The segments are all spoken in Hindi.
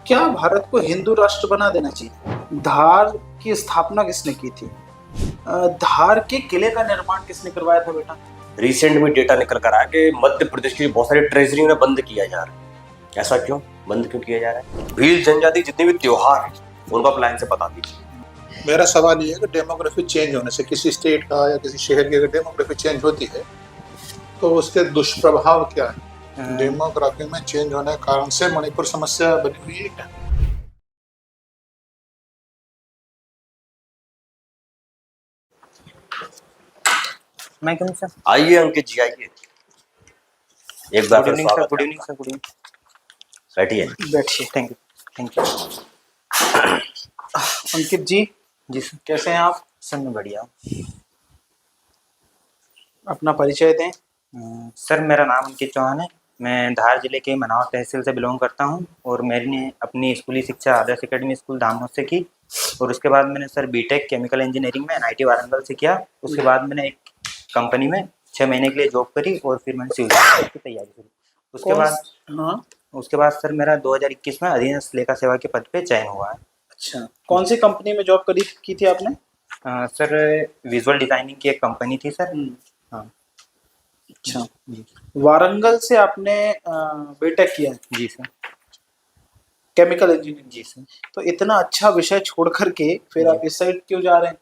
क्या भारत को हिंदू राष्ट्र बना देना चाहिए? धार की स्थापना किसने की थी? धार के किले का निर्माण किसने करवाया था बेटा? रिसेंट में डेटा निकल कर आया कि मध्य प्रदेश की बहुत सारी ट्रेजरी उन्हें बंद किया जा रहा है। ऐसा क्यों बंद क्यों किया जा रहा है? भील जनजाति जितने भी त्योहार हैं उनका प्लान से बता दीजिए। मेरा सवाल ये है कि डेमोग्राफी चेंज होने से किसी स्टेट का या किसी शहर की अगर डेमोग्राफी चेंज होती है तो उसके दुष्प्रभाव क्या है? डेमोग्राफी में चेंज होने के कारण से मणिपुर समस्या बनी हुई है क्या? मैं कहूँ सर। आइए अंकित जी आइए, एक बार good evening sir. Good evening sir. Good evening. बैठिए बैठिए। Thank you. Thank you. Ankit ji जी सर। कैसे हैं आप? सर मैं बढ़िया हूँ। अपना परिचय दें। सर मेरा नाम अंकित चौहान है। मैं धार जिले के मनावर तहसील से बिलोंग करता हूँ और मैंने अपनी स्कूली शिक्षा आदर्श एकेडमी स्कूल दामोद से की और उसके बाद मैंने सर बीटेक केमिकल इंजीनियरिंग में एनआईटी वारंगल से किया। उसके बाद मैंने एक कंपनी में 6 महीने के लिए जॉब करी और फिर मैंने सिविल सर्विस की तैयारी करी। उसके बाद सर मेरा 2021 में अधीनस्थ लेखा सेवा के पद पे चयन हुआ है। अच्छा, कौन सी कंपनी में जॉब की थी आपने? सर विजुअल डिजाइनिंग की एक कंपनी थी सर। हाँ अच्छा, वारंगल से आपने बीटेक किया है? जी सर। Chemical engineering. जी सर। तो इतना अच्छा विषय छोड़ करके फिर आप इस साइड क्यों जा रहे हैं?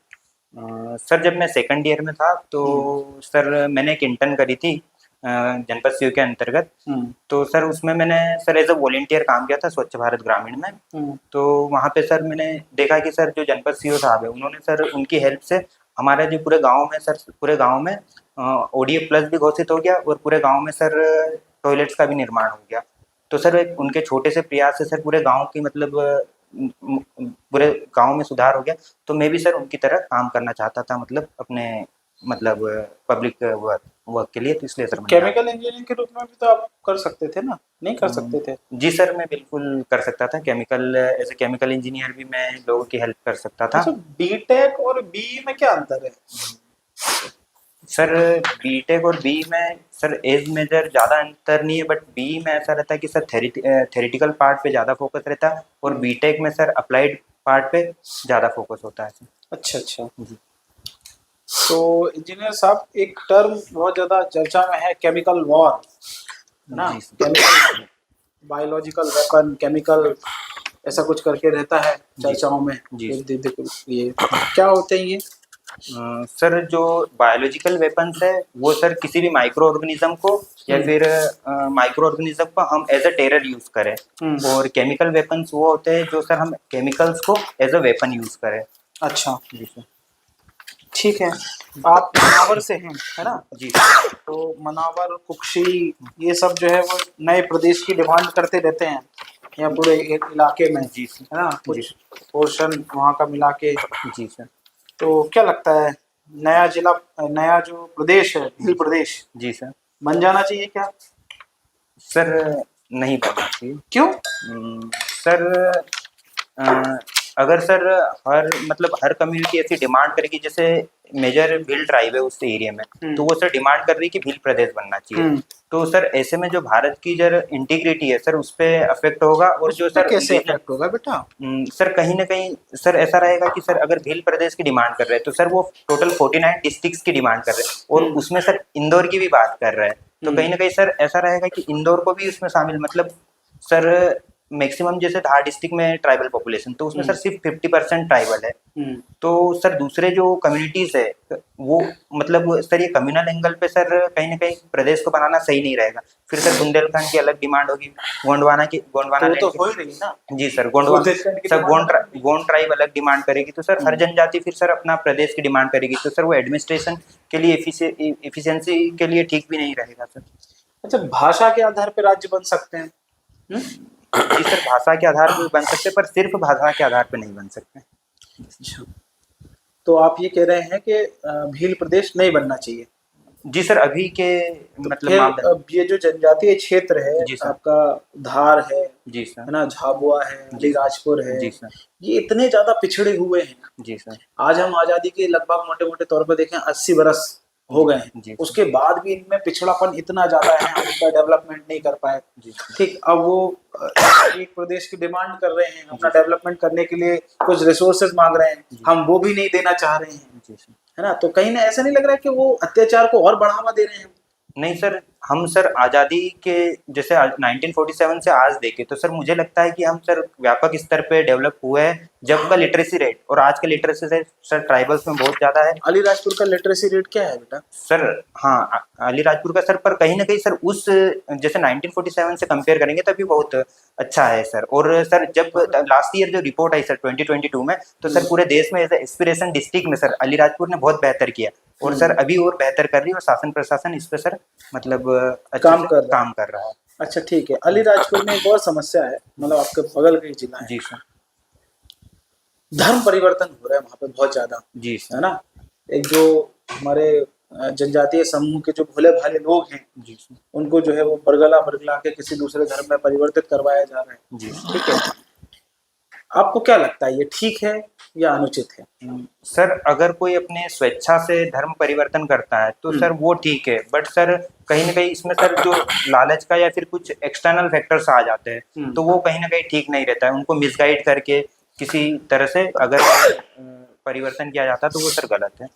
सर जब मैं सेकंड ईयर में था तो सर मैंने एक इंटर्न करी थी जनपद सीयू के अंतर्गत। तो सर उसमें मैंने सर एज अ वॉलेंटियर काम किया था स्वच्छ भारत ग्रामीण में। तो वहाँ पे सर मैंने देखा कि सर जो जनपद सीयू साहब है उन्होंने सर उनकी हेल्प से हमारे जो पूरे गांव में सर पूरे गांव में ODA प्लस भी घोषित हो गया और पूरे गांव में सर टॉयलेट्स का भी निर्माण हो गया। तो सर एक उनके छोटे से प्रयास से सर पूरे गांव की मतलब पूरे गांव में सुधार हो गया। तो मैं भी सर उनकी तरह काम करना चाहता था मतलब अपने मतलब पब्लिक वर्क के लिए। तो इसलिए सर केमिकल इंजीनियरिंग के रूप में भी तो आप कर सकते थे ना? नहीं कर सकते थे? जी सर मैं बिल्कुल कर सकता था। Chemical as a chemical engineer भी मैं लोगों की हेल्प कर सकता था। अच्छा, बीटेक और बीई में क्या अंतर है? सर बीटेक और बी में सर एज मेजर ज़्यादा अंतर नहीं है बट बी में ऐसा रहता है कि सर थेरेटिकल पार्ट पे ज़्यादा फोकस रहता है और बीटेक में सर अप्लाइड पार्ट पे ज़्यादा फोकस होता है सर। अच्छा अच्छा जी। तो इंजीनियर साहब, एक टर्म बहुत ज़्यादा चर्चा में है, केमिकल वॉर ना? केमिकल बायोलॉजिकल वेपन, केमिकल ऐसा कुछ करके रहता है चर्चाओं में। ये क्या होते हैं ये? सर जो बायोलॉजिकल वेपन्स है वो सर किसी भी माइक्रो ऑर्गेनिज्म को या फिर माइक्रो ऑर्गेनिज्म को हम एज अ टेरर यूज करें और केमिकल वेपन्स वो होते हैं जो सर हम केमिकल्स को एज अ वेपन यूज करें। अच्छा जी सर। ठीक है। आप मनावर से हैं है ना? जी। तो मनावर कुक्षी ये सब जो है वो नए प्रदेश की डिमांड करते रहते हैं या पूरे एक इलाके में, जी सर, है ना? कुछ पोर्शन वहाँ का मिला के। जी सर। तो क्या लगता है, नया जिला, नया जो प्रदेश है भील प्रदेश, जी सर, बन जाना चाहिए क्या? सर नहीं बनना चाहिए। क्यों? सर अगर सर हर कम्युनिटी ऐसी डिमांड करेगी, जैसे मेजर भील ट्राइब है उस एरिया में तो वो सर डिमांड कर रही है कि भील प्रदेश बनना चाहिए। तो सर ऐसे में जो भारत की जो इंटीग्रिटी है सर उस पर अफेक्ट होगा और जो सर कैसे अफेक्ट होगा बेटा? सर कहीं ना कहीं सर ऐसा रहेगा कि सर अगर भील प्रदेश की डिमांड कर रहे हैं तो सर वो टोटल 49 डिस्ट्रिक्ट्स की डिमांड कर रहे हैं और उसमें सर इंदौर की भी बात कर रहे हैं। तो कहीं ना कहीं सर ऐसा रहेगा कि इंदौर को भी उसमें शामिल, मतलब सर मैक्सिमम जैसे धार डिस्ट्रिक्ट में ट्राइबल पॉपुलेशन तो उसमें सर सिर्फ 50% ट्राइबल है। तो सर दूसरे जो कम्युनिटीज है वो मतलब सर ये कम्युनल एंगल पे सर कहीं ना कहीं प्रदेश को बनाना सही नहीं रहेगा। फिर सर बुंदेलखंड की अलग डिमांड होगी, गोंडवाना तो हो ही रही ना। जी सर, गोंड ट्राइब अलग डिमांड करेगी तो सर हर जनजाति फिर सर अपना प्रदेश की डिमांड करेगी तो सर वो एडमिनिस्ट्रेशन के लिए एफिशिएंसी के लिए ठीक भी नहीं रहेगा सर। अच्छा, भाषा के आधार पर राज्य बन सकते हैं? जी सर, भाषा के आधार पर बन सकते पर सिर्फ भाषा के आधार पर नहीं बन सकते। अच्छा, तो आप ये कह रहे हैं कि भील प्रदेश नहीं बनना चाहिए? जी सर, अभी के तो मतलब अब ये जो जनजातीय क्षेत्र है आपका, धार है, जी सर, है ना, झाबुआ है, अलीराजपुर है, जी सर, ये इतने ज्यादा पिछड़े हुए हैं। जी सर, आज हम आजादी के लगभग मोटे मोटे तौर पर देखें 80 बरस हो गए हैं, जी। उसके बाद भी इनमें पिछड़ापन इतना ज्यादा है, हम इनका डेवलपमेंट नहीं कर पाए। जी ठीक, अब वो एक प्रदेश की डिमांड कर रहे हैं, अपना डेवलपमेंट करने के लिए कुछ रिसोर्सेज मांग रहे हैं, हम वो भी नहीं देना चाह रहे हैं, जी सर। है ना। तो कहीं ना ऐसा नहीं लग रहा है कि वो अत्याचार को और बढ़ावा दे रहे हैं? नहीं सर, हम सर आज़ादी के जैसे 1947 से आज देखें तो सर मुझे लगता है कि हम सर व्यापक स्तर पे डेवलप हुए हैं जब का लिटरेसी रेट, और आज का लिटरेसी रेट सर ट्राइबल्स में बहुत ज़्यादा है। अलीराजपुर का लिटरेसी रेट क्या है बेटा? सर हाँ, अलीराजपुर का सर, पर कहीं ना कहीं सर उस जैसे 1947 से कंपेयर करेंगे तभी बहुत अच्छा है सर। और सर जब लास्ट ईयर जो रिपोर्ट आई सर 2022 में, तो सर पूरे देश में एज एस्पिरेशन डिस्ट्रिक्ट में सर अलीराजपुर ने बहुत बेहतर किया, और सर अभी और बेहतर कर रही है, और शासन प्रशासन इस पे सर मतलब काम कर रहा है। अच्छा ठीक है। अलीराजपुर में एक और समस्या है, मतलब आपके बगल का ही जिला है, जी सर। धर्म परिवर्तन हो रहा है वहाँ पे बहुत ज्यादा, जी है ना। एक जो हमारे जनजातीय समूह के जो भोले भाले लोग हैं, जी सर। उनको जो है वो बरगला के किसी दूसरे धर्म में परिवर्तित करवाया जा रहा है। जी ठीक है, आपको क्या लगता है ये ठीक है या अनुचित है? सर अगर कोई अपने स्वेच्छा से धर्म परिवर्तन करता है तो सर वो ठीक है, बट सर कहीं ना कहीं इसमें सर जो लालच का या फिर कुछ एक्सटर्नल फैक्टर्स आ जाते हैं तो वो कहीं ना कहीं ठीक नहीं रहता है। उनको मिसगाइड करके किसी तरह से अगर परिवर्तन किया जाता है तो वो सर गलत है।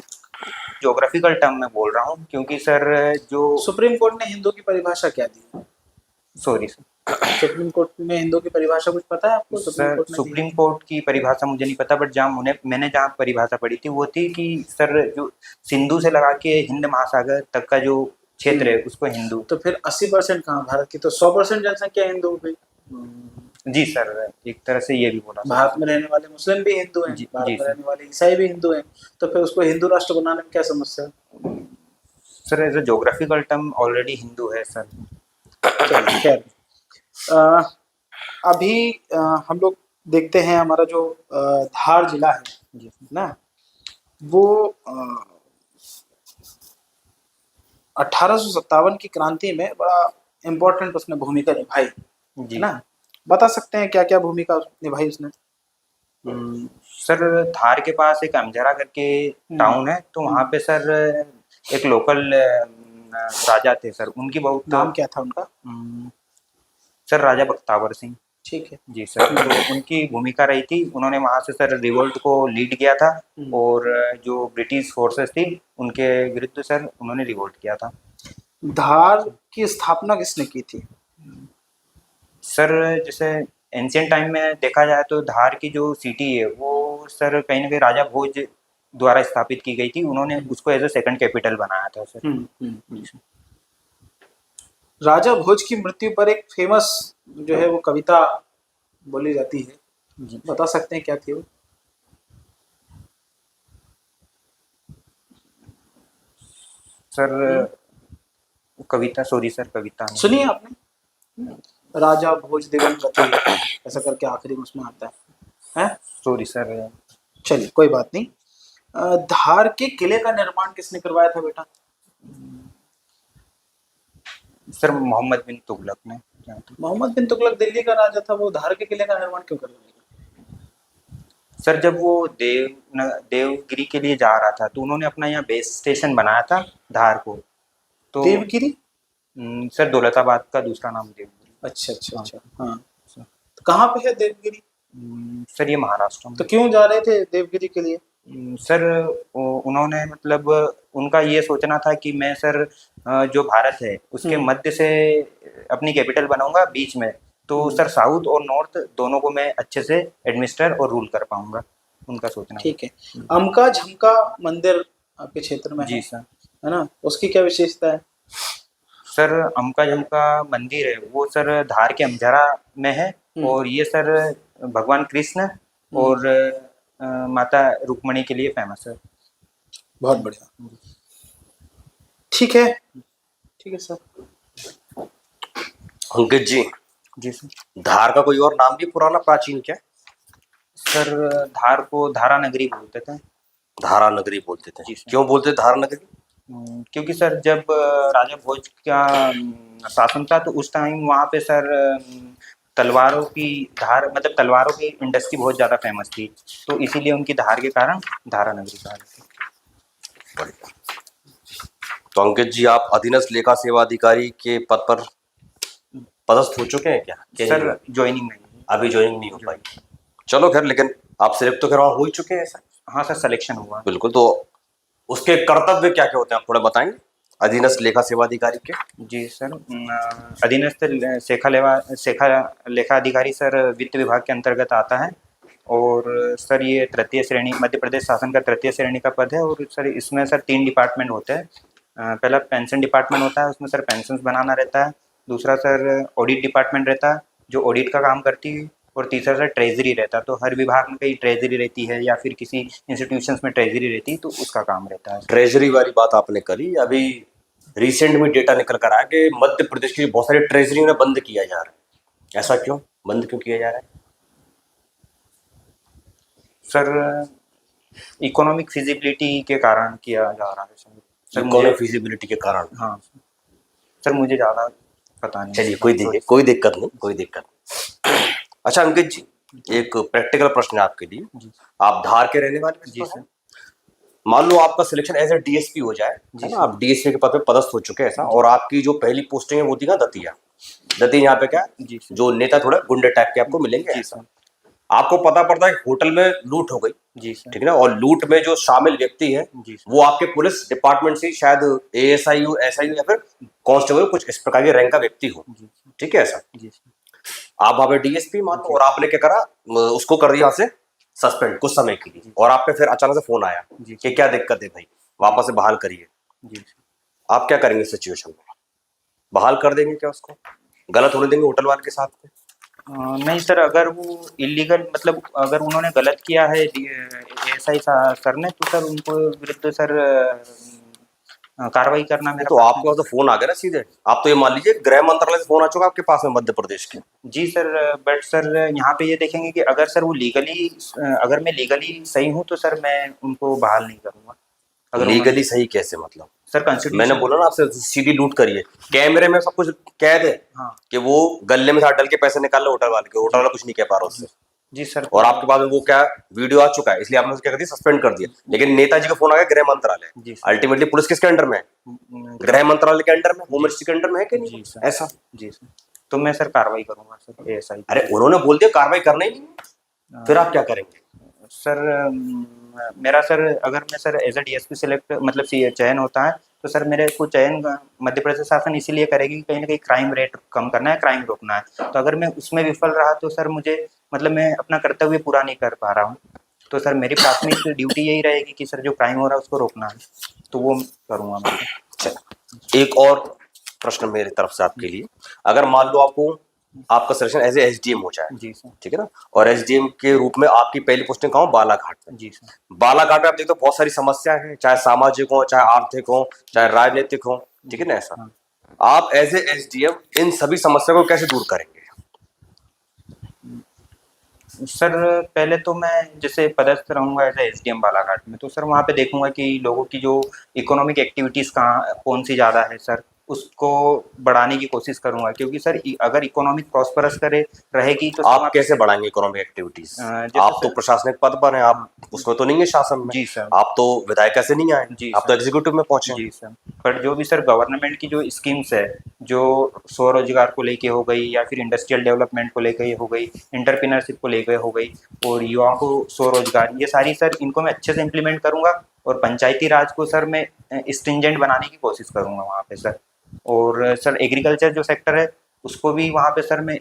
ज्योग्राफिकल टर्म में बोल रहा हूँ, क्योंकि सर जो सुप्रीम कोर्ट ने हिंदू की परिभाषा क्या दी? सॉरी सर, सुप्रीम कोर्ट में हिंदू की परिभाषा कुछ पता है आपको? सर सुप्रीम कोर्ट की परिभाषा मुझे नहीं पता, बट जहाँ मैंने जहाँ परिभाषा पढ़ी थी वो थी कि सर जो सिंधु से लगा के हिंद महासागर तक का जो क्षेत्र है उसको हिंदू। तो फिर 80% कहाँ? भारत की तो 100% जनसंख्या हिंदू हो गई। जी सर, एक तरह से ये भी बोला। भारत में रहने वाले मुस्लिम भी हिंदू हैं, भारत में रहने वाले ईसाई भी हिंदू हैं, तो फिर उसको हिंदू राष्ट्र बनाने में क्या समस्या है? Sir as a geographical term already Hindu है सर। चलिए खैर, अभी हम लोग देखते हैं हमारा जो धार जिला है ना, वो 1857 की क्रांति में बड़ा इम्पोर्टेंट उसने भूमिका निभाई, है ना। बता सकते हैं क्या क्या भूमिका निभाई उसने? सर धार के पास एक अमझरा करके टाउन है, तो वहाँ पे सर एक लोकल राजा थे सर, उनकी बहुत नाम क्या था उनका? सर राजा बख्तावर सिंह। ठीक है जी सर, तो उनकी भूमिका रही थी, उन्होंने वहाँ से सर रिवोल्ट को लीड किया था, और जो ब्रिटिश फोर्सेस थी उनके विरुद्ध सर उन्होंने रिवोल्ट किया था। धार की स्थापना किसने की थी? सर जैसे एंशियंट टाइम में देखा जाए तो धार की जो सिटी है वो सर कहीं ना कहीं राजा भोज द्वारा स्थापित की गई थी, उन्होंने उसको एज ए सेकंड कैपिटल बनाया था सर। राजा भोज की मृत्यु पर एक फेमस जो है वो कविता बोली जाती है, बता सकते हैं क्या थी वो? सर कविता, सॉरी सर कविता सुनिए आपने? राजा भोज दिवंगत ऐसा करके आखिरी में उसमें आता है। Sorry sir. चलिए कोई बात नहीं। धार के किले का निर्माण किसने करवाया था बेटा? सर मोहम्मद बिन तुगलक ने। मोहम्मद बिन तुगलक दिल्ली का राजा था, वो धार के किले का निर्माण क्यों करवाएगा? सर जब वो देवगिरी के लिए जा रहा था तो उन्होंने अपना यहाँ बेस स्टेशन बनाया था धार को। तो देवगिरी? सर दौलताबाद का दूसरा नाम देवगिरी। अच्छा अच्छा अच्छा, हाँ। तो कहाँ पे है देवगिरी? सर ये महाराष्ट्र में। तो क्यों जा रहे थे देवगिरी के लिए? सर उन्होंने मतलब उनका ये सोचना था कि मैं सर जो भारत है उसके मध्य से अपनी कैपिटल बनाऊंगा बीच में, तो सर साउथ और नॉर्थ दोनों को मैं अच्छे से एडमिनिस्टर और रूल कर पाऊंगा, उनका सोचना। ठीक है। अमका झमका मंदिर आपके क्षेत्र में जी सर, है ना, उसकी क्या विशेषता है? सर अमका झमका मंदिर है वो सर धार के अमझरा में है, और ये सर भगवान कृष्ण और माता रुक्मणी के लिए फेमस है। बहुत बढ़िया, ठीक है। ठीक है सर। अंकित जी, जी सर। धार का कोई और नाम भी पुराना प्राचीन क्या? सर धार को धारा नगरी बोलते थे। धारा नगरी बोलते थे? क्यों बोलते धारा नगरी? क्योंकि सर जब राजा भोज का शासन था तो उस टाइम वहाँ पे सर तलवारों की धार, मतलब तलवारों की इंडस्ट्री बहुत ज़्यादा फेमस थी, तो इसीलिए उनकी धार के कारण धारा नगरी कहा जाता है। तो अंकित जी, आप अधीनस्थ लेखा सेवा अधिकारी के पद पर पदस्थ हो चुके हैं क्या? सर ज्वाइनिंग नहीं। अभी ज्वाइनिंग नहीं हो पाई। चलो खैर, लेकिन आप सिलेक्ट तो खैर वहाँ हो ही चुके हैं सर। हाँ सर, सिलेक्शन हुआ। बिल्कुल। तो उसके कर्तव्य क्या क्या होते हैं, आप थोड़ा बताएंगे अधीनस्थ लेखा सेवा अधिकारी के? जी सर, अधीनस्थ लेखा अधिकारी सर वित्त विभाग के अंतर्गत आता है। और सर ये तृतीय श्रेणी, मध्य प्रदेश शासन का तृतीय श्रेणी का पद है। और सर इसमें सर 3 डिपार्टमेंट होते हैं। पहला पेंशन डिपार्टमेंट होता है, उसमें सर पेंशन बनाना रहता है। दूसरा सर ऑडिट डिपार्टमेंट रहता है, जो ऑडिट का काम करती है। और तीसरा सर ट्रेजरी रहता है। तो हर विभाग में कहीं ट्रेजरी रहती है या फिर किसी इंस्टीट्यूशंस में ट्रेजरी रहती है, तो उसका काम रहता है। ट्रेजरी वाली बात आपने करी, अभी रिसेंट में डेटा निकल कर आया कि मध्य प्रदेश की बहुत सारी ट्रेजरी में बंद किया जा रहा है। ऐसा क्यों, बंद क्यों किया जा रहा है? सर इकोनॉमिक फिजिबिलिटी के कारण किया जा रहा है सर। इकोनॉमिक फिजिबिलिटी के कारण? हाँ सर, मुझे ज़्यादा पता नहीं। चलिए, कोई दिक्कत नहीं। अच्छा अंकित जी, एक प्रैक्टिकल प्रश्न है आपके लिए। जी आप धार के रहने वाले? जी सर। मान लो आपका सिलेक्शन एज ए डीएसपी हो जाए, है ना, आप डीएसपी के पद पे पदस्थ हो चुके हैं ऐसा, और आपकी जो पहली पोस्टिंग है वो थी ना दतिया। यहाँ पे क्या जी सर। जो नेता थोड़ा गुंडे टाइप के आपको मिलेंगे जी ऐसा। सर। आपको पता पड़ता है होटल में लूट हो गई, जी सर। ठीक है ना, और लूट में जो शामिल व्यक्ति है जी सर। वो आपके पुलिस डिपार्टमेंट से शायद एएसआई हो, एसआई हो, या फिर कांस्टेबल, कुछ इस प्रकार के रैंक का व्यक्ति हो, जी सर। ठीक है ऐसा। जी सर। आप वहां पे डीएसपी मान लो, और आपने क्या करा, उसको कर दिया यहाँ से सस्पेंड कुछ समय के लिए, और आप पे फिर अचानक से फोन आया कि क्या दिक्कत है भाई, वापस से बहाल करिए। जी सर। आप क्या करेंगे सिचुएशन में? बहाल कर देंगे क्या उसको? गलत होने देंगे होटल वाले के साथ में? नहीं सर, अगर वो इलीगल, मतलब अगर उन्होंने गलत किया है एएसआई सर ने, तो सर उनको विरुद्ध सर कार्रवाई करना मेरा। तो आपके पास तो फोन आ गया ना सीधे, आप तो ये मान लीजिए गृह मंत्रालय से फोन आ चुका आपके पास में मध्य प्रदेश के। जी सर, बट सर यहाँ पे ये देखेंगे कि अगर सर वो लीगली, अगर मैं लीगली सही हूँ तो सर मैं उनको बहाल नहीं करूँगा। अगर लीगली सही कैसे, मतलब? सर कॉन्स्टिट्यूशन, मैंने बोला ना आपसे, सीधी लूट करिए, कैमरे में सब कुछ कैद है। हाँ कि वो गले में से हाथ डाल के पैसे निकाल ले होटल वाले के, होटल वाला कुछ नहीं कह पा रहा उससे। जी सर। और आपके पास में वो क्या वीडियो आ चुका है, इसलिए आपने क्या कर दिया, सस्पेंड कर दिया। लेकिन नेताजी का फोन आ गया गृह मंत्रालय, जी सर। अल्टीमेटली पुलिस किसके अंडर में है? गृह मंत्रालय के अंडर में, होम मिनिस्ट्री के अंडर में है कि नहीं? जी सर। ऐसा। जी सर, तो मैं सर कार्रवाई करूँगा सर एएसआई। अरे उन्होंने बोल दिया कार्रवाई करना ही नहीं, फिर आप क्या करेंगे? सर मेरा सर, अगर मैं sir as a DSP select, मतलब चयन होता है, तो सर मेरे को चयन मध्य प्रदेश शासन इसीलिए करेगी कि कहीं ना कहीं क्राइम रेट कम करना है, क्राइम रोकना है। तो अगर मैं उसमें विफल रहा तो सर मुझे, मतलब मैं अपना कर्तव्य पूरा नहीं कर पा रहा हूँ। तो सर मेरी प्राथमिक ड्यूटी यही रहेगी कि सर जो क्राइम हो रहा है उसको रोकना है, तो वो करूँगा मैं। चलो, एक और प्रश्न मेरी तरफ से आपके लिए। अगर मान लो आपका सिलेक्शन एज ए एसडीएम हो जाए, जी सर। ठीक है ना, और एसडीएम के रूप में आपकी पहली पोस्टिंग कहाँ हो? बालाघाट में। जी सर। बालाघाट में आप देखते हो बहुत सारी समस्याएं हैं, चाहे सामाजिक हो, चाहे आर्थिक हो, चाहे राजनीतिक हो, ठीक है ना ऐसा। हाँ। आप एज ए एसडीएम इन सभी समस्या को कैसे दूर करेंगे? सर पहले तो मैं जैसे पदस्थ रहूँगा एज एसडीएम बालाघाट में, तो सर वहाँ पे देखूंगा कि लोगों की जो इकोनॉमिक एक्टिविटीज़ कौन सी ज़्यादा है सर, उसको बढ़ाने की कोशिश करूंगा। क्योंकि सर अगर इकोनॉमिक प्रॉस्परस रहेगी तो आप कैसे बढ़ाएंगे इकोनॉमिक एक्टिविटीज? आप तो प्रशासनिक पद पर हैं, आप उसमें तो नहीं है शासन में। जी सर। आप तो विधायक कैसे नहीं आए? जी आप तो एग्जीक्यूटिव में पहुंचे। जी सर। पर जो भी सर गवर्नमेंट की जो स्कीम्स है, जो स्वरोजगार को लेके हो गई, या फिर इंडस्ट्रियल डेवलपमेंट को लेके हो गई, एंटरप्रेन्योरशिप को लेके हो गई, और युवाओं को स्वरोजगार, ये सारी सर इनको मैं अच्छे से इम्प्लीमेंट करूंगा। और पंचायती राज को सर मैं स्ट्रिंजेंट बनाने की कोशिश करूंगा वहाँ पे सर। और सर एग्रीकल्चर जो सेक्टर है उसको भी वहाँ पे सर मैं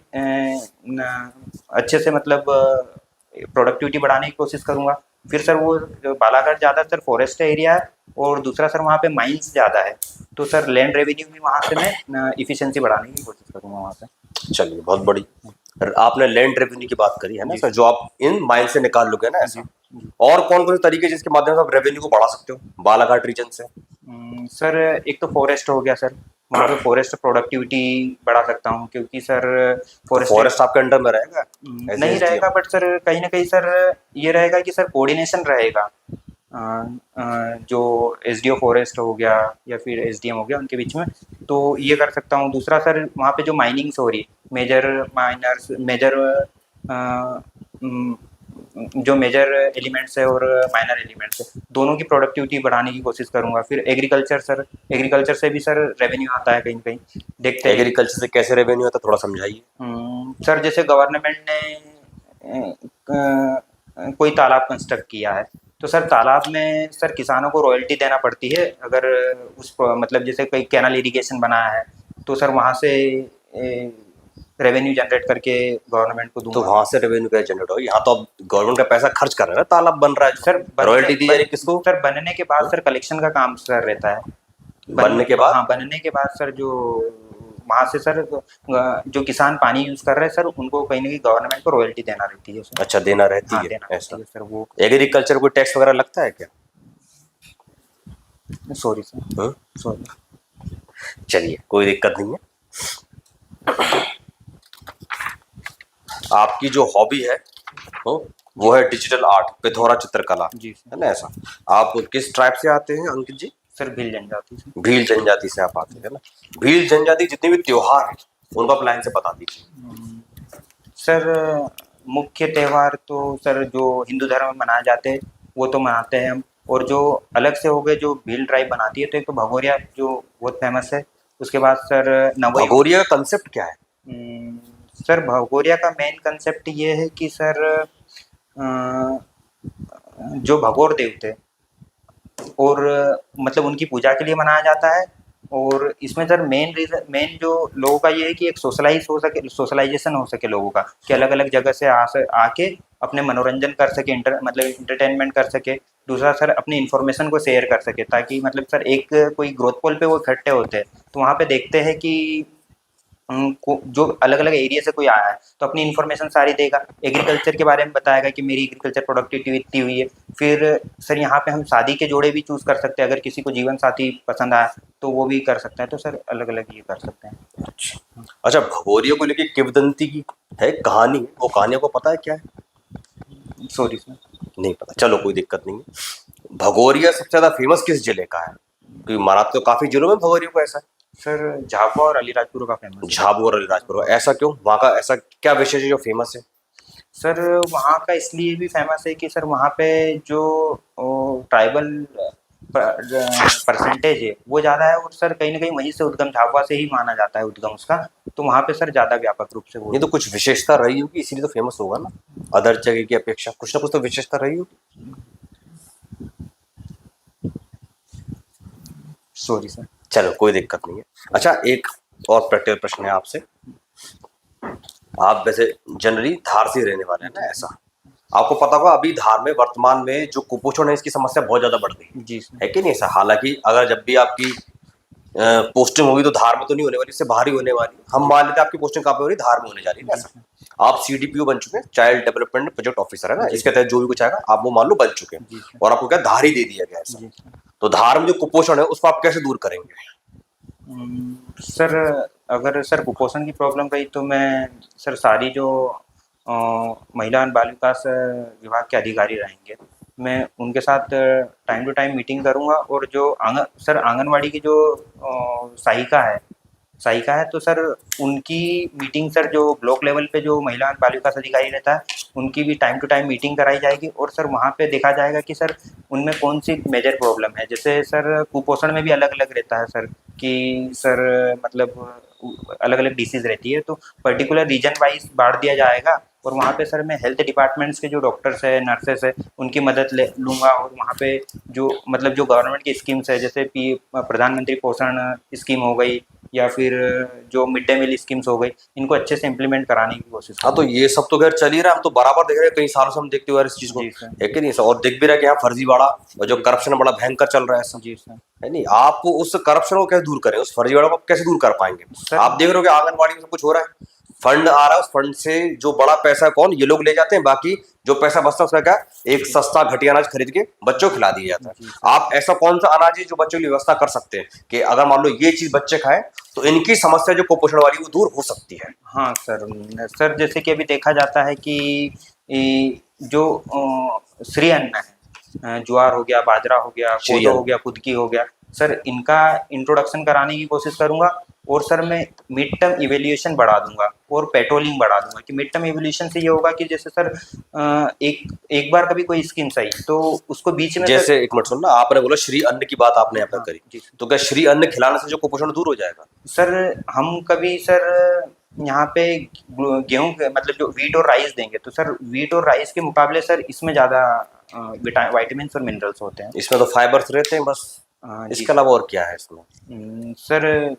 अच्छे से, मतलब प्रोडक्टिविटी बढ़ाने की कोशिश करूँगा। फिर सर वो बालाघाट ज़्यादा सर फॉरेस्ट एरिया है, और दूसरा सर वहाँ पे माइंस ज़्यादा है, तो सर लैंड रेवेन्यू भी वहाँ से मैं इफिशिएंसी बढ़ाने की कोशिश करूँगा वहाँ पे। चलिए, बहुत बड़ी आपने लैंड रेवेन्यू की बात करी है ना सर, जो आप इन माइन से निकाल लोगे ना ऐसा। और कौन कौन से तरीके जिसके माध्यम से आप रेवेन्यू को बढ़ा सकते हो बालाघाट रीजन से? सर एक तो फॉरेस्ट हो गया सर, वहाँ पे फॉरेस्ट प्रोडक्टिविटी बढ़ा सकता हूँ। क्योंकि सर फॉरेस्ट आपके अंडर में रहेगा? नहीं रहेगा, बट सर कहीं ना कहीं सर ये रहेगा कि सर कोऑर्डिनेशन रहेगा, जो एसडीओ फॉरेस्ट हो गया या फिर एसडीएम हो गया, उनके बीच में, तो ये कर सकता हूँ। दूसरा सर वहाँ पे जो माइनिंग्स हो रही है, मेजर माइनर्स, मेजर जो मेजर एलिमेंट्स है और माइनर एलिमेंट्स है, दोनों की प्रोडक्टिविटी बढ़ाने की कोशिश करूंगा। फिर एग्रीकल्चर से भी सर रेवेन्यू आता है कहीं ना कहीं, देखते हैं। एग्रीकल्चर से कैसे रेवेन्यू आता है, थोड़ा समझाइए। सर जैसे गवर्नमेंट ने कोई तालाब कंस्ट्रक्ट किया है, तो सर तालाब में सर किसानों को रॉयल्टी देना पड़ती है। अगर मतलब जैसे कोई कैनल इरिगेशन बनाया है, तो सर वहाँ से रेवेन्यू जनरेट करके गवर्नमेंट को दूंगा। तो वहां से रेवेन्यू कैसे जनरेट होगा? यहाँ तो अब गवर्नमेंट का पैसा खर्च कर रहा है ना, तालाब बन रहा है, सर रॉयल्टी दी जा रही है किसको? सर बनने के बाद सर कलेक्शन का काम सर रहता है। बनने के बाद? हाँ, बनने के बाद सर जो वहाँ से सर जो किसान पानी यूज कर रहे हैं सर, उनको कहीं ना कहीं गवर्नमेंट को रॉयल्टी देना रहती है सर। अच्छा, देना रहती हाँ, है, देना ऐसा। रहती है सर वो। एग्रीकल्चर को टैक्स वगैरह लगता है क्या? Sorry sir, sorry. चलिए, कोई दिक्कत नहीं है। आपकी जो हॉबी है वो है डिजिटल आर्ट, पिथौरा चित्रकला, जी सर। है ना? ऐसा। आप किस ट्राइब से आते हैं अंकित जी? सर भील जनजाति से। भील जनजाति से आप आते हैं ना? भील जनजाति जितने भी त्योहार हैं उनको आप लाइन से बता दीजिए। सर मुख्य त्यौहार तो सर जो हिंदू धर्म में मनाए जाते हैं वो तो मनाते हैं हम, और जो अलग से हो गए जो भील ट्राइब बनाती है, तो एक तो भगोरिया जो बहुत फेमस है। उसके बाद सर नवई। भगोरिया का कंसेप्ट क्या है? सर भगोरिया का मेन कंसेप्ट ये है कि सर जो भगोर देवते और मतलब उनकी पूजा के लिए मनाया जाता है। और इसमें सर मेन जो लोगों का ये है कि एक सोशलाइजेशन हो सके लोगों का, कि अलग अलग जगह से आके अपने मनोरंजन कर सके, मतलब इंटरटेनमेंट कर सके। दूसरा सर अपनी इन्फॉर्मेशन को शेयर कर सके, ताकि मतलब सर एक कोई ग्रोथ पोल पे वो इकट्ठे होते हैं, तो वहाँ पे देखते हैं कि जो अलग अलग एरिया से कोई आया है तो अपनी इन्फॉर्मेशन सारी देगा, एग्रीकल्चर के बारे में बताएगा कि मेरी एग्रीकल्चर प्रोडक्टिविटी इतनी हुई है। फिर सर यहाँ पे हम शादी के जोड़े भी चूज कर सकते हैं, अगर किसी को जीवन साथी पसंद आया तो वो भी कर सकते हैं। तो सर अलग अलग ये कर सकते हैं। अच्छा, भगोरिया को लेके किंवदंती की है कहानी, वो कहानियों को पता है क्या है? सॉरी सर, नहीं पता, चलो कोई दिक्कत नहीं है। भगोरिया सबसे ज्यादा फेमस किस जिले का है? क्योंकि मनाते तो काफी जिलों में भगोरिया को ऐसा। सर झाबुआ और अलीराजपुर का फेमस। झाबुआ और अलीराजपुर, ऐसा क्यों? वहाँ का ऐसा क्या विशेष है जो फेमस है? सर वहाँ का इसलिए भी फेमस है कि सर वहाँ पे जो ट्राइबल परसेंटेज है वो ज़्यादा है, और सर कहीं ना कहीं वहीं से उद्गम, झाबुआ से ही माना जाता है उद्गम उसका, तो वहाँ पे सर ज़्यादा व्यापक रूप से वो। ये तो कुछ विशेषता रही होगी, इसीलिए तो फेमस होगा ना, अदर जगह की अपेक्षा कुछ ना कुछ तो विशेषता रही होगी। सॉरी सर, चलो कोई दिक्कत नहीं है। अच्छा, एक और प्रैक्टिकल प्रश्न है आपसे। आप वैसे जनरली धार से रहने वाले हैं ना, ऐसा? आपको पता होगा अभी धार में वर्तमान में जो कुपोषण है इसकी समस्या बहुत ज्यादा बढ़ गई जी सर। है कि नहीं ऐसा? हालांकि अगर जब भी आपकी पोस्टिंग होगी तो धार में तो नहीं होने वाली, इससे बाहर ही होने वाली। हम मान लेते हैं आपकी पोस्टिंग कहाँ पे हो रही, धार में होने जा रही है ऐसा। आप CDPO बन चुके हैं, चाइल्ड डेवलपमेंट प्रोजेक्ट ऑफिसर है ना, इसके तहत जो भी कुछ आएगा आप वो मान लो बन चुके हैं, और आपको क्या धार ही दे दिया गया ऐसा। तो धार में जो कुपोषण है उसको आप कैसे दूर करेंगे? सर अगर सर कुपोषण की प्रॉब्लम रही तो मैं सर सारी जो महिला और बाल विकास विभाग के अधिकारी रहेंगे, मैं उनके साथ टाइम टू टाइम मीटिंग करूंगा। और जो आंगनवाड़ी की जो सहायिका है तो सर उनकी मीटिंग सर जो ब्लॉक लेवल पे जो महिला और बाल विकास अधिकारी रहता है उनकी भी टाइम टू टाइम मीटिंग कराई जाएगी। और सर वहाँ पे देखा जाएगा कि सर उनमें कौन सी मेजर प्रॉब्लम है। जैसे सर कुपोषण में भी अलग अलग रहता है सर, कि सर मतलब अलग अलग डिसीज रहती है, तो पर्टिकुलर रीजन वाइज बांट दिया जाएगा। और वहाँ पे सर मैं हेल्थ डिपार्टमेंट्स के जो डॉक्टर्स है, नर्सेस है, उनकी मदद लूँगा। और वहाँ पे जो मतलब जो गवर्नमेंट की स्कीम्स है, जैसे प्रधानमंत्री पोषण स्कीम हो गई, या फिर जो मिड डे मील स्कीम्स हो गई, इनको अच्छे से इम्प्लीमेंट कराने की कोशिश। हाँ, तो ये सब तो खैर चल ही रहा है, हम तो बराबर देख रहे हैं, कई सालों से हम देखते हुए इस चीज को, है कि नहीं? और दिख भी रहा है कि यहाँ फर्जीवाड़ा और जो करप्शन बड़ा भयंकर चल रहा है सब, जी सर, है नहीं? आप उस करप्शन को कैसे दूर करें, उस फर्जीवाड़ा को कैसे दूर कर पाएंगे? आप देख रहे हो कि आंगनबाड़ी में सब कुछ हो रहा है, फंड आ रहा है, उस फंड से जो बड़ा पैसा कौन, ये लोग ले जाते हैं, बाकी जो पैसा बचता है उसका क्या, एक सस्ता घटिया अनाज खरीद के बच्चों को खिला दिया जाता है। आप ऐसा कौन सा अनाज है जो बच्चों की व्यवस्था कर सकते हैं कि अगर मान लो ये चीज बच्चे खाएं तो इनकी समस्या जो कुपोषण वाली वो दूर हो सकती है? हाँ सर जैसे कि अभी देखा जाता है कि जो श्री अन्न है, ज्वार हो गया, बाजरा हो गया, कोदो हो गया, कुदकी हो गया, सर इनका इंट्रोडक्शन कराने की कोशिश करूंगा, और सर मैं मिड टर्म इवेल्युएशन बढ़ा दूंगा और पेट्रोलिंग बढ़ा दूंगा। कि मिड टर्म इवेल्युएशन से ये होगा कि जैसे सर एक बार कभी कोई स्कीम्स आई तो उसको बीच में जैसे एक मिनट सुनना, आपने बोला श्री अन्न की बात आपने यहाँ पर हाँ, करी, जी तो क्या श्री अन्न खिलाने से जो कुपोषण दूर हो जाएगा? सर हम कभी सर यहाँ पे गेहूं मतलब जो वीट और राइस देंगे तो सर वीट और राइस के मुकाबले सर इसमें ज़्यादा विटामिन और मिनरल्स होते हैं। इसमें तो फाइबर्स रहते हैं बस, जी इसके अलावा और क्या है इसमें? सर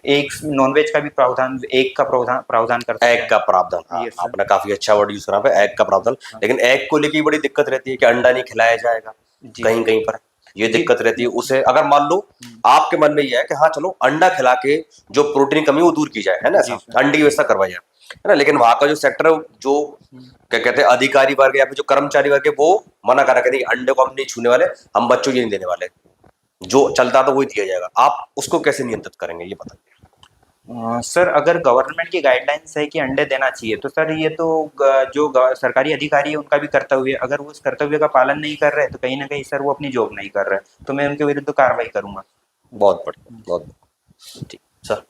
एक नॉनवेज का भी प्रावधान, एग का प्रावधान करते हैं। एग का प्रावधान, हाँ, Yes, sir. आपने काफी अच्छा वर्ड यूज करा पे, एग का प्रावधान। लेकिन एग को लेके बड़ी दिक्कत रहती है कि अंडा नहीं खिलाया जाएगा जी। कहीं कहीं पर, ये जी। दिक्कत रहती है। उसे अगर मान लो आपके मन में ये है कि हाँ चलो अंडा खिला के जो प्रोटीन कमी वो दूर की जाए, है ना, जी, ऐसा सर। अंडे की व्यवस्था करवाई जाए, है ना, लेकिन वहां का जो सेक्टर, जो क्या कहते हैं अधिकारी वर्ग या फिर जो कर्मचारी वर्ग है, वो मना करा के नहीं, अंडे को हम नहीं छूने वाले, हम बच्चों को ये नहीं देने वाले, जो चलता तो वही दिया जाएगा। आप उसको कैसे नियंत्रित करेंगे ये बताइए। सर अगर गवर्नमेंट की गाइडलाइंस है कि अंडे देना चाहिए तो सर ये तो सरकारी अधिकारी है उनका भी कर्तव्य है। अगर वो उस कर्तव्य का पालन नहीं कर रहे तो कहीं ना कहीं सर वो अपनी जॉब नहीं कर रहे, तो मैं उनके विरुद्ध कार्रवाई करूंगा। बहुत बढ़िया, बहुत बढ़िया। ठीक सर।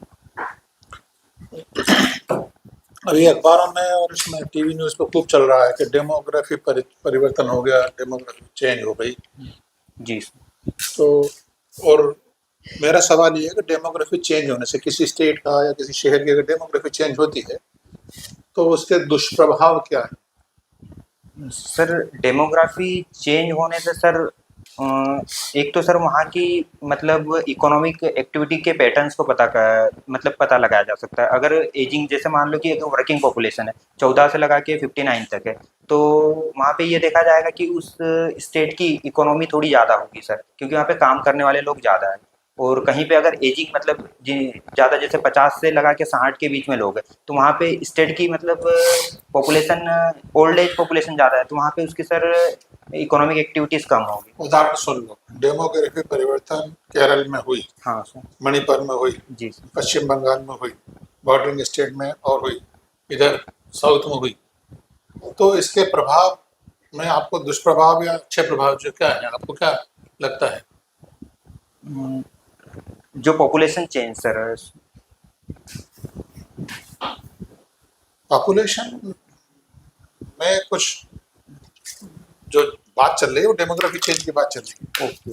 अभी अखबारों में और इसमें टीवी न्यूज़ पे खूब चल रहा है कि डेमोग्राफी परिवर्तन हो गया, डेमोग्राफी चेंज हो गई। जी तो और मेरा सवाल ये है कि डेमोग्राफी चेंज होने से किसी स्टेट का या किसी शहर की अगर डेमोग्राफी चेंज होती है तो उसके दुष्प्रभाव क्या है? सर डेमोग्राफी चेंज होने से सर एक तो सर वहाँ की मतलब इकोनॉमिक एक्टिविटी के पैटर्न्स को पता लगाया जा सकता है। अगर एजिंग, जैसे मान लो कि एक वर्किंग पॉपुलेशन है 14 से लगा के 59 तक है, तो वहाँ पे ये देखा जाएगा कि उस स्टेट की इकोनॉमी थोड़ी ज़्यादा होगी सर, क्योंकि वहाँ पे काम करने वाले लोग ज़्यादा हैं। और कहीं पे अगर एजिंग मतलब ज़्यादा, जैसे 50 से लगा के 60 के बीच में लोग हैं, तो वहाँ पे स्टेट की मतलब पॉपुलेशन, ओल्ड एज पॉपुलेशन ज़्यादा है, तो वहाँ पे उसकी सर इकोनॉमिक एक्टिविटीज़ कम होगी। उदाहरण सुन लो, डेमोग्राफी परिवर्तन केरल में हुई, हाँ सर। मणिपुर में हुई, जी सर। पश्चिम बंगाल में हुई, बॉर्डरिंग स्टेट में और हुई, इधर साउथ में हुई। तो इसके प्रभाव में आपको दुष्प्रभाव या अच्छे प्रभाव जो क्या है, आपको क्या लगता है? जो पॉपुलेशन चेंज सर, पॉपुलेशन में कुछ जो बात चल रही है वो डेमोग्राफी चेंज की बात चल रही है। ओके।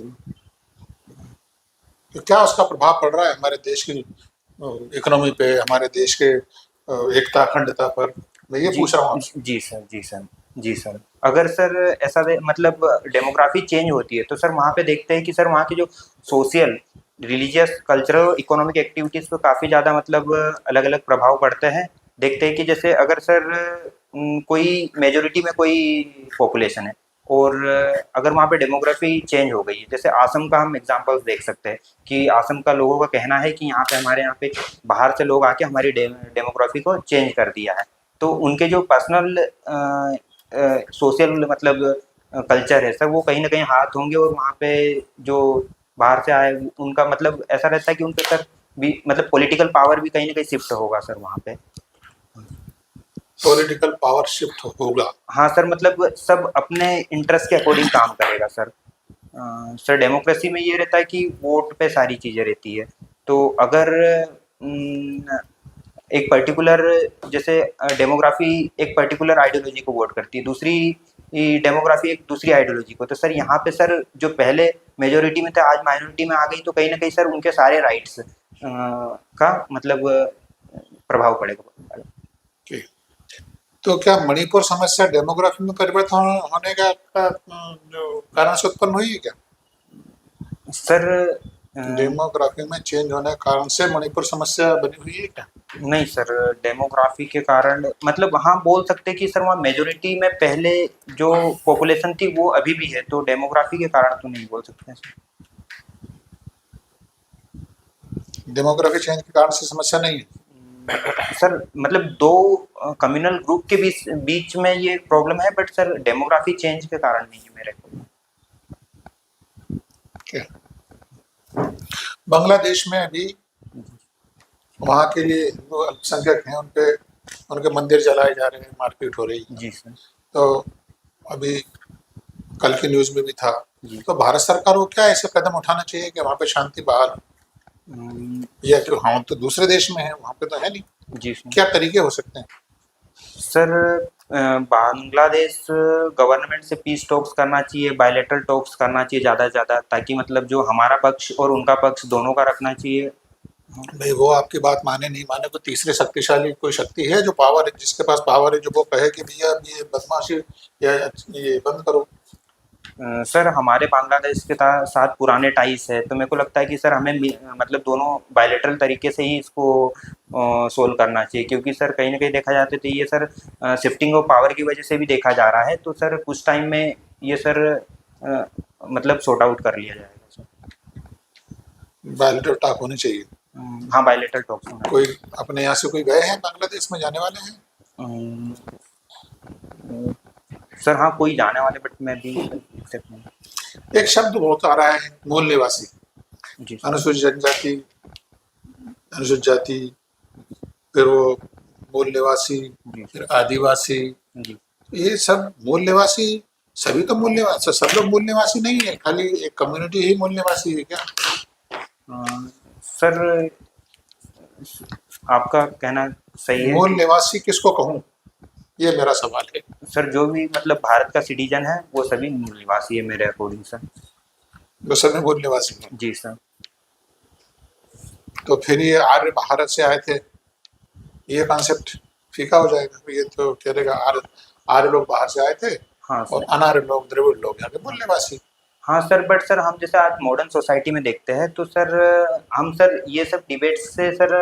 तो क्या उसका प्रभाव पड़ रहा है हमारे देश की इकोनॉमी पे, हमारे देश के एकता अखंडता पर? मैं ये पूछ रहा हूँ आपसे। जी सर, जी सर, जी सर। अगर सर ऐसा मतलब डेमोग्राफी चेंज होती है तो सर वहाँ पे देखते हैं कि सर वहाँ की जो social, religious, cultural, economic activities पे काफ़ी ज़्यादा मतलब अलग अलग प्रभाव पड़ते हैं। देखते हैं कि जैसे अगर सर कोई मेजोरिटी में कोई पॉपुलेशन है और अगर वहाँ पे डेमोग्राफी चेंज हो गई है, जैसे आसम का हम एग्जांपल्स देख सकते हैं कि आसम का लोगों का कहना है कि यहाँ पे हमारे यहाँ पे बाहर से लोग आके हमारी डेमोग्राफी को चेंज कर दिया है। तो उनके जो पर्सनल सोशल मतलब कल्चर है सर, वो कहीं ना कहीं हाथ होंगे, और वहाँ पे जो बाहर से आए उनका मतलब ऐसा रहता है कि उन पे सर भी मतलब पॉलिटिकल पावर भी कहीं ना कहीं शिफ्ट होगा सर वहाँ पे। पॉलिटिकल पावर शिफ्ट होगा? हाँ सर, मतलब सब अपने इंटरेस्ट के अकॉर्डिंग काम करेगा सर। सर डेमोक्रेसी में ये रहता है कि वोट पे सारी चीज़ें रहती है। तो अगर एक पर्टिकुलर, जैसे डेमोग्राफी एक पर्टिकुलर आइडियोलॉजी को वोट करती है, दूसरी डेमोग्राफी एक दूसरी आइडियोलॉजी को, तो सर यहाँ पे सर जो पहले मेजोरिटी में थे आज माइनॉरिटी में आ गई, तो कहीं ना कहीं सर उनके सारे राइट्स का मतलब प्रभाव पड़ेगा। ठीक। तो क्या मणिपुर समस्या डेमोग्राफी में परिवर्तन होने का जो कारण से उत्पन्न हुई है क्या? सर डेमोग्राफी में चेंज होने के कारण से मणिपुर समस्या बनी हुई है क्या? नहीं सर, डेमोग्राफी के कारण मतलब हाँ बोल सकते हैं कि सर वहाँ मेजोरिटी में पहले जो पॉपुलेशन थी वो अभी भी है, तो डेमोग्राफी के कारण तो नहीं बोल सकते हैं डेमोग्राफी चेंज के कारण से समस्या नहीं है सर। मतलब दो कम्युनल ग्रुप के बीच में ये प्रॉब्लम है, बट सर डेमोग्राफी चेंज के कारण नहीं है मेरे को। बांग्लादेश में अभी वहाँ के लिए हिंदू अल्पसंख्यक हैं, उनके मंदिर जलाए जा रहे हैं, मारपीट हो रही है। जी सर। तो अभी कल की न्यूज में भी था। जी। तो भारत सरकार को क्या ऐसे कदम उठाना चाहिए कि वहाँ पे शांति बहाल हो? हम्म, या कि हम तो दूसरे देश में है, वहाँ पे तो है नहीं, जी सर। क्या तरीके हो सकते हैं? सर बांग्लादेश गवर्नमेंट से पीस टॉक्स करना चाहिए, बायलैटरल टॉक्स करना चाहिए ज़्यादा से ज़्यादा, ताकि मतलब जो हमारा पक्ष और उनका पक्ष दोनों का रखना चाहिए। भाई वो आपकी बात माने नहीं माने, को तीसरे शक्तिशाली कोई शक्ति है जो पावर है, जिसके पास पावर है, जो वो कहे कि भैया अब ये बदमाशी या ये बंद करो? सर हमारे बांग्लादेश के साथ पुराने टाइज है, तो मेरे को लगता है कि सर हमें मतलब दोनों बायलैटरल तरीके से ही इसको सोल्व करना चाहिए, क्योंकि सर कहीं ना कहीं देखा जाता है तो ये सर शिफ्टिंग ऑफ पावर की वजह से भी देखा जा रहा है, तो सर कुछ टाइम में ये सर मतलब सॉर्ट आउट कर लिया जाएगा सर। बायलेटरल टॉक होनी चाहिए। हाँ बायलैटरल टॉक्स होना कोई अपने यहाँ से कोई गए हैं बांग्लादेश में, जाने वाले हैं? चाहिए। सर हाँ कोई जाने वाले, बट मैं भी एक्सेप्ट नहीं। एक शब्द बहुत आ रहा है, मूल निवासी, जी सर। अनुसूचित जनजाति, अनुसूचित जाति, फिर वो मूल निवासी, जी फिर आदिवासी। जी। ये सब मूल निवासी, सभी तो मूल निवासी, सब लोग मूल निवासी नहीं है, खाली एक कम्युनिटी ही मूल निवासी है क्या? सर आपका कहना सही है। मूल निवासी किसको कहूँ, ये मेरा सवाल है। सर जो भी मतलब भारत का सिटीजन है वो सभी मूल निवासी है मेरे अकॉर्डिंग सर। वो सभी मूल निवासी हैं। जी सर। तो फिर ये आर्य भारत से आए थे, ये कॉन्सेप्ट फीका हो जाएगा। ये तो कह देगा आर्य, आर्य लोग बाहर से आए थे हाँ और सर। अनार्य लोग, द्रविड़ लोग यहाँ के मूल निवासी। हाँ सर, बट सर हम जैसे आज मॉडर्न सोसाइटी में देखते हैं तो सर हम सर ये सब डिबेट्स से सर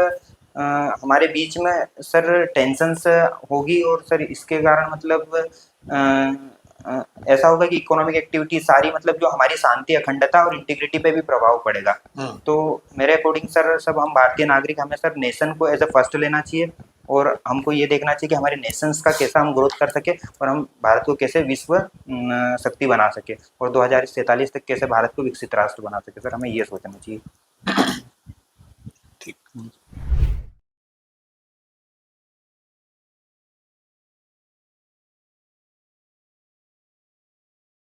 हमारे बीच में सर टेंशन्स होगी, और सर इसके कारण मतलब ऐसा होगा कि इकोनॉमिक एक्टिविटी सारी मतलब जो हमारी शांति, अखंडता और इंटीग्रिटी पे भी प्रभाव पड़ेगा। तो मेरे अकॉर्डिंग सर सब हम भारतीय नागरिक, हमें सर नेशन को एज ए फर्स्ट लेना चाहिए, और हमको ये देखना चाहिए कि हमारे नेशंस का कैसा हम ग्रोथ कर सके, और हम भारत को कैसे विश्व शक्ति बना सके, और 2047 तक कैसे भारत को विकसित राष्ट्र बना सके। सर हमें ये सोचना चाहिए। ठीक।